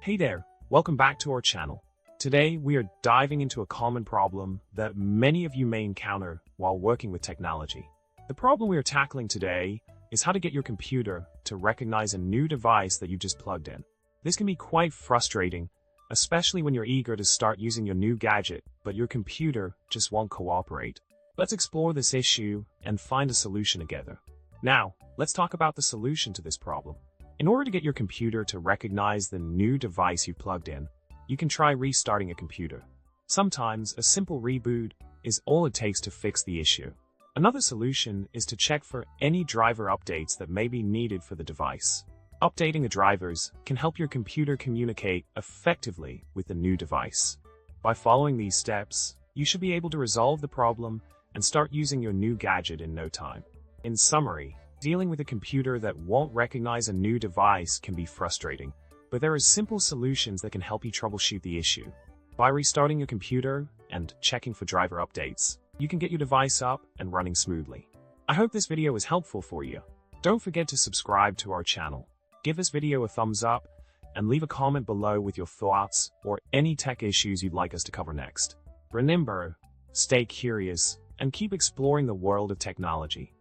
Hey there, welcome back to our channel. Today we are diving into a common problem that many of you may encounter while working with technology. The problem we are tackling today is how to get your computer to recognize a new device that you just plugged in. This can be quite frustrating, especially when you're eager to start using your new gadget, but your computer just won't cooperate. Let's explore this issue and find a solution together. Now, let's talk about the solution to this problem. In order to get your computer to recognize the new device you plugged in, you can try restarting a computer. Sometimes a simple reboot is all it takes to fix the issue. Another solution is to check for any driver updates that may be needed for the device. Updating the drivers can help your computer communicate effectively with the new device. By following these steps, you should be able to resolve the problem and start using your new gadget in no time. In summary, dealing with a computer that won't recognize a new device can be frustrating, but there are simple solutions that can help you troubleshoot the issue. By restarting your computer and checking for driver updates, you can get your device up and running smoothly. I hope this video is helpful for you. Don't forget to subscribe to our channel. Give this video a thumbs up and leave a comment below with your thoughts or any tech issues you'd like us to cover next. Remember, stay curious and keep exploring the world of technology.